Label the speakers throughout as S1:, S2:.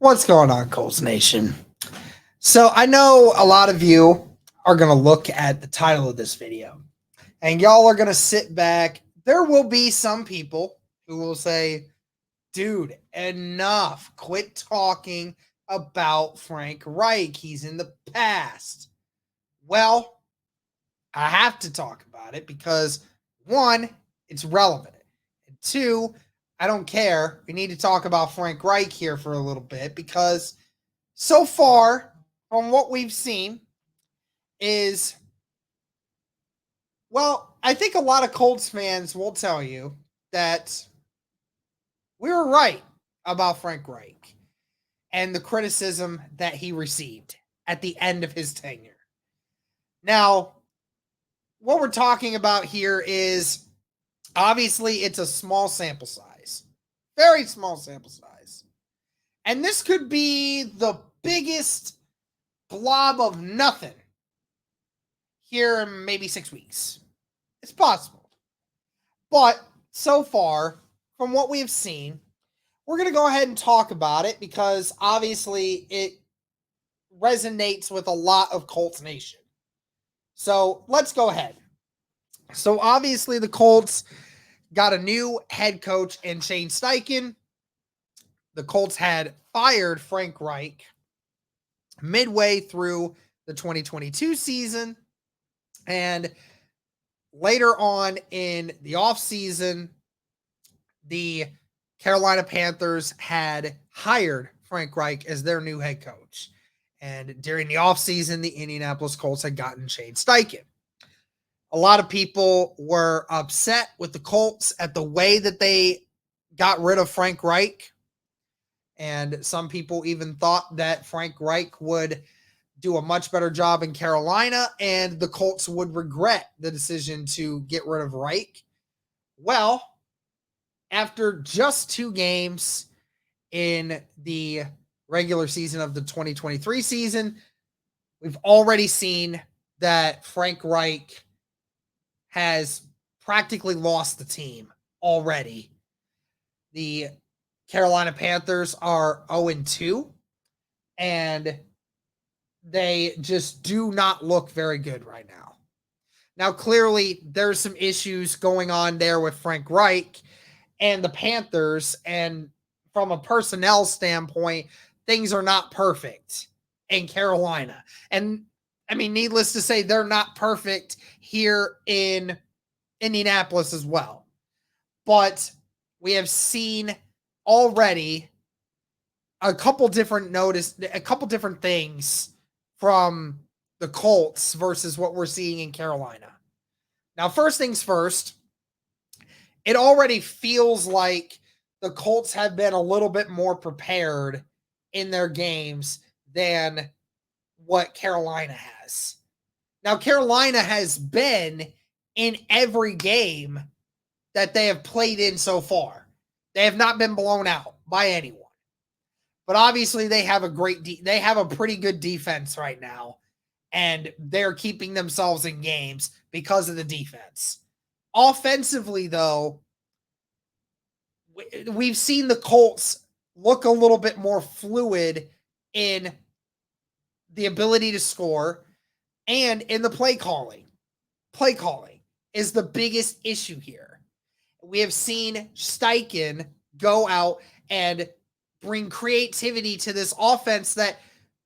S1: What's going on, Colts Nation? So I know a lot of you are going to look at the title of this video and y'all are going to sit back. There will be some people who will say, dude, enough. Quit talking about Frank Reich. He's in the past. Well, I have to talk about it because one, it's relevant. And two, I don't care. We need to talk about Frank Reich here for a little bit because so far, from what we've seen, is I think a lot of Colts fans will tell you that we were right about Frank Reich and the criticism that he received at the end of his tenure. Now, what we're talking about here is obviously it's a small sample size, very small sample size. And this could be the biggest blob of nothing here in maybe 6 weeks. It's possible. But so far, from what we have seen, we're going to go ahead and talk about it because obviously it resonates with a lot of Colts Nation. So let's go ahead. So obviously the Colts got a new head coach in Shane Steichen. The Colts had fired Frank Reich midway through the 2022 season. And later on in the offseason, the Carolina Panthers had hired Frank Reich as their new head coach. And during the offseason, the Indianapolis Colts had gotten Shane Steichen. A lot of people were upset with the Colts at the way that they got rid of Frank Reich. And some people even thought that Frank Reich would do a much better job in Carolina and the Colts would regret the decision to get rid of Reich. Well, after just 2 games in the regular season of the 2023 season, we've already seen that Frank Reich has practically lost the team already. The Carolina Panthers are 0-2, and they just do not look very good right now. Now, clearly, there's some issues going on there with Frank Reich and the Panthers, and from a personnel standpoint, things are not perfect in Carolina. And, I mean, needless to say, they're not perfect here in Indianapolis as well. But we have seen already a couple different things from the Colts versus what we're seeing in Carolina. Now, first things first, it already feels like the Colts have been a little bit more prepared in their games than what Carolina has. Now, Carolina has been in every game that they have played in so far. They have not been blown out by anyone. But obviously they have they have a pretty good defense right now, and they're keeping themselves in games because of the defense. Offensively, though, we've seen the Colts look a little bit more fluid in the ability to score and in the play calling. Play calling is the biggest issue here. We have seen Steichen go out and bring creativity to this offense that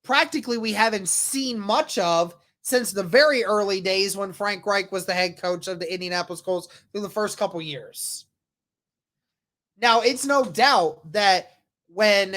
S1: practically we haven't seen much of since the very early days when Frank Reich was the head coach of the Indianapolis Colts through the first couple years. Now, it's no doubt that when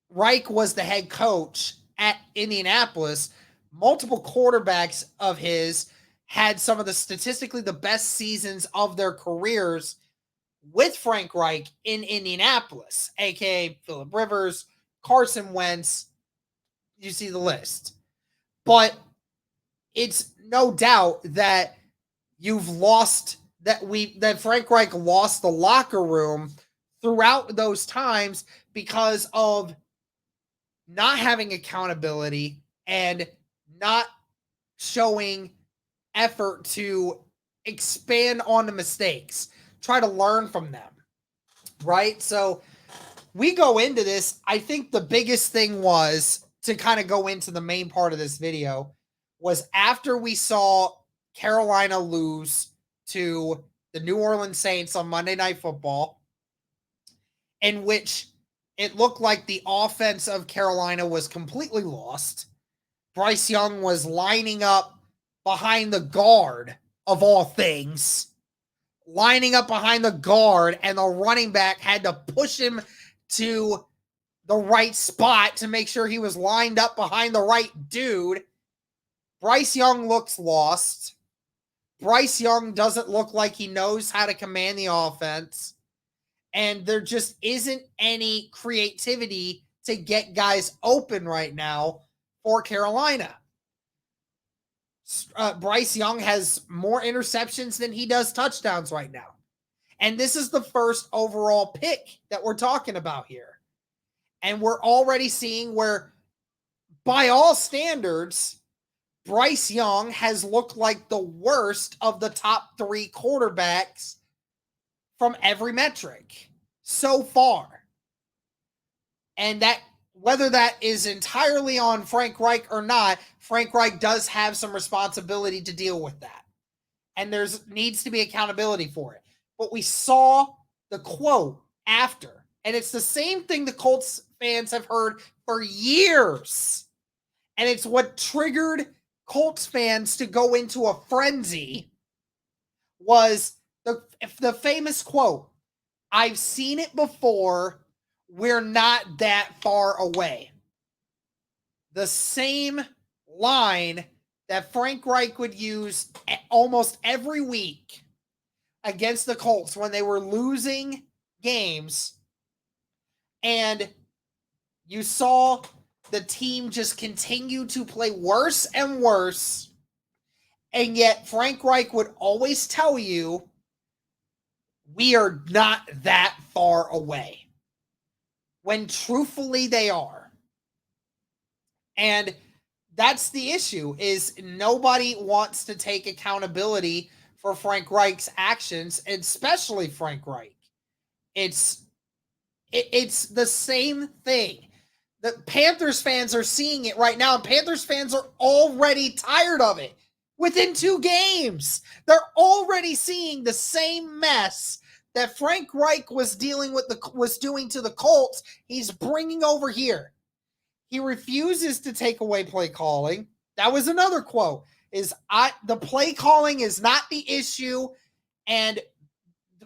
S1: Reich was the head coach at Indianapolis, multiple quarterbacks of his had some of the statistically the best seasons of their careers with Frank Reich in Indianapolis, aka Phillip Rivers, Carson Wentz. You see the list. But it's no doubt that that Frank Reich lost the locker room throughout those times because of not having accountability and not showing effort to expand on the mistakes, try to learn from them, right? So we go into this, I think the biggest thing was to kind of go into the main part of this video was after we saw Carolina lose to the New Orleans Saints on Monday Night Football, in which it looked like the offense of Carolina was completely lost. Bryce Young was lining up behind the guard of all things, lining up behind the guard, and the running back had to push him to the right spot to make sure he was lined up behind the right dude. Bryce Young looks lost. Bryce Young doesn't look like he knows how to command the offense. And there just isn't any creativity to get guys open right now for Carolina. Bryce Young has more interceptions than he does touchdowns right now. And this is the first overall pick that we're talking about here. And we're already seeing where, by all standards, Bryce Young has looked like the worst of the top 3 quarterbacks from every metric so far. And that, whether that is entirely on Frank Reich or not, Frank Reich does have some responsibility to deal with that. And there's needs to be accountability for it. But we saw the quote after, and it's the same thing the Colts fans have heard for years. And it's what triggered Colts fans to go into a frenzy was the famous quote, "I've seen it before, we're not that far away." The same line that Frank Reich would use almost every week against the Colts when they were losing games. And you saw the team just continue to play worse and worse. And yet Frank Reich would always tell you, we are not that far away. When truthfully they are. And that's the issue, is nobody wants to take accountability for Frank Reich's actions, especially Frank Reich. It's the same thing. The Panthers fans are seeing it right now, and Panthers fans are already tired of it. Within 2 games, they're already seeing the same mess that Frank Reich was doing to the Colts. He's bringing over here. He refuses to take away play calling. That was another quote. The play calling is not the issue, and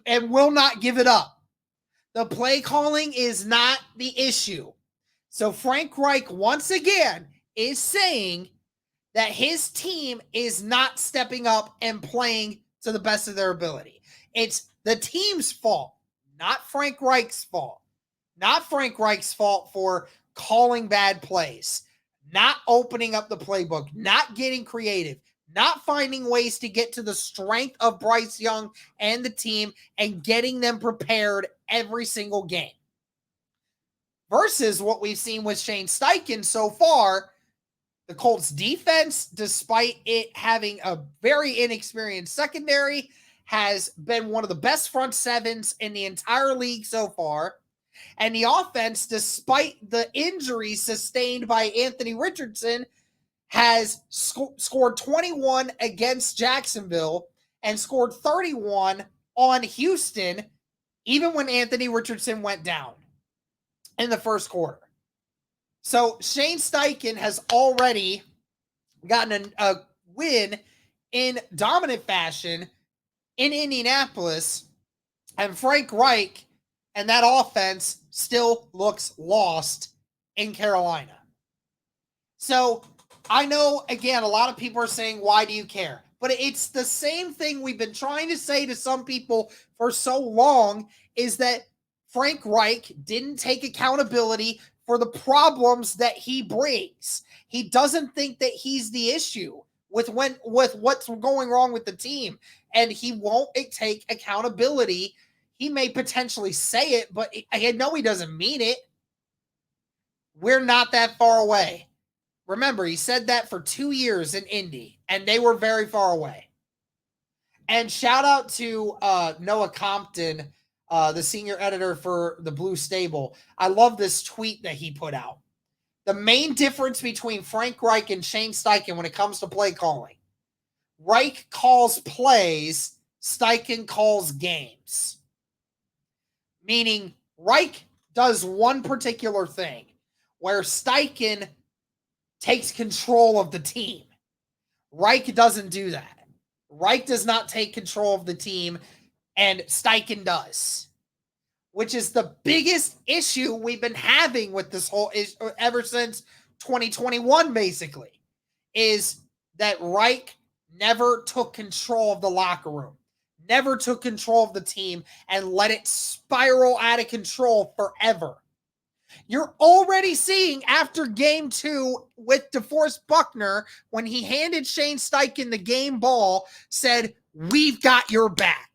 S1: will not give it up. The play calling is not the issue. So Frank Reich, once again, is saying that his team is not stepping up and playing to the best of their ability. It's the team's fault, not Frank Reich's fault. Not Frank Reich's fault for calling bad plays, not opening up the playbook, not getting creative, not finding ways to get to the strength of Bryce Young and the team and getting them prepared every single game. Versus what we've seen with Shane Steichen so far, the Colts defense, despite it having a very inexperienced secondary, has been one of the best front sevens in the entire league so far. And the offense, despite the injuries sustained by Anthony Richardson, has scored 21 against Jacksonville and scored 31 on Houston, even when Anthony Richardson went down in the first quarter. So Shane Steichen has already gotten a win in dominant fashion in Indianapolis, and Frank Reich and that offense still looks lost in Carolina. So I know, again, a lot of people are saying, why do you care? But it's the same thing we've been trying to say to some people for so long, is that Frank Reich didn't take accountability for the problems that he brings. He doesn't think that he's the issue with what's going wrong with the team, and he won't take accountability. He may potentially say it, but I know he doesn't mean it. We're not that far away. Remember, he said that for 2 years in Indy, and they were very far away. And shout out to Noah Compton the senior editor for the Blue Stable. I love this tweet that he put out. The main difference between Frank Reich and Shane Steichen when it comes to play calling. Reich calls plays, Steichen calls games. Meaning Reich does one particular thing where Steichen takes control of the team. Reich doesn't do that. Reich does not take control of the team, and Steichen does, which is the biggest issue we've been having with this whole ever since 2021, basically, is that Reich never took control of the locker room, never took control of the team, and let it spiral out of control forever. You're already seeing after game 2 with DeForest Buckner, when he handed Shane Steichen the game ball, said, "We've got your back."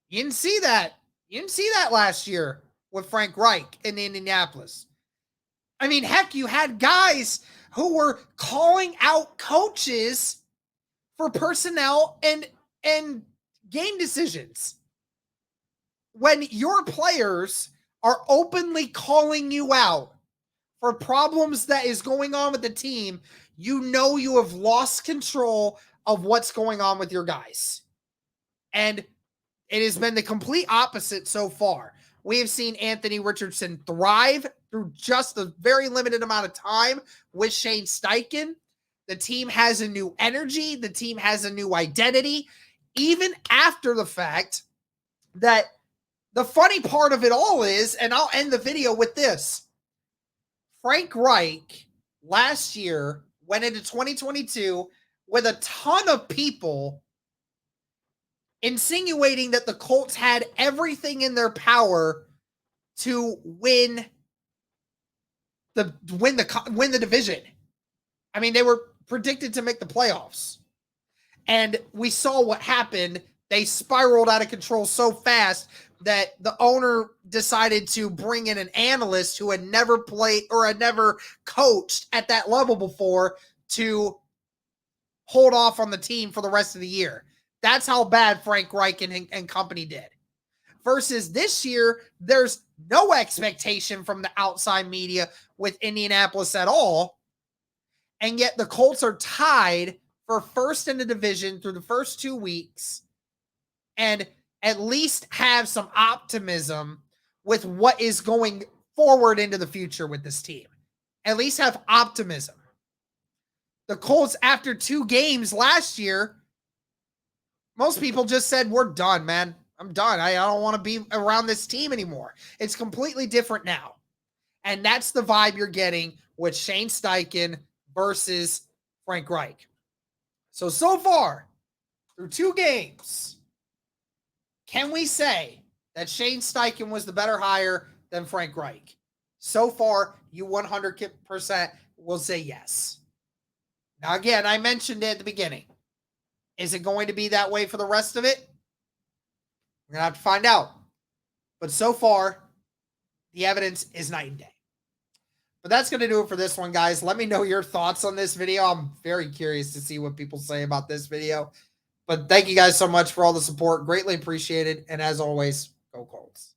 S1: You didn't see that. You didn't see that last year with Frank Reich in Indianapolis. I mean, heck, you had guys who were calling out coaches for personnel and game decisions. When your players are openly calling you out for problems that is going on with the team, you know you have lost control of what's going on with your guys. And it has been the complete opposite so far. We have seen Anthony Richardson thrive through just a very limited amount of time with Shane Steichen. The team has a new energy. The team has a new identity, even after the fact that the funny part of it all is, and I'll end the video with this, Frank Reich last year went into 2022 with a ton of people insinuating that the Colts had everything in their power to win the division. I mean, they were predicted to make the playoffs. And we saw what happened. They spiraled out of control so fast that the owner decided to bring in an analyst who had never played or had never coached at that level before to hold off on the team for the rest of the year. That's how bad Frank Reich and company did. Versus this year, there's no expectation from the outside media with Indianapolis at all. And yet the Colts are tied for first in the division through the first 2 weeks and at least have some optimism with what is going forward into the future with this team. At least have optimism. The Colts, after 2 games last year, most people just said, "We're done, man. I'm done. I don't want to be around this team anymore." It's completely different now. And that's the vibe you're getting with Shane Steichen versus Frank Reich. So far, through 2 games, can we say that Shane Steichen was the better hire than Frank Reich? So far, you 100% will say yes. Now, again, I mentioned it at the beginning. Is it going to be that way for the rest of it? We're going to have to find out. But so far, the evidence is night and day. But that's going to do it for this one, guys. Let me know your thoughts on this video. I'm very curious to see what people say about this video. But thank you guys so much for all the support. Greatly appreciated. And as always, go Colts.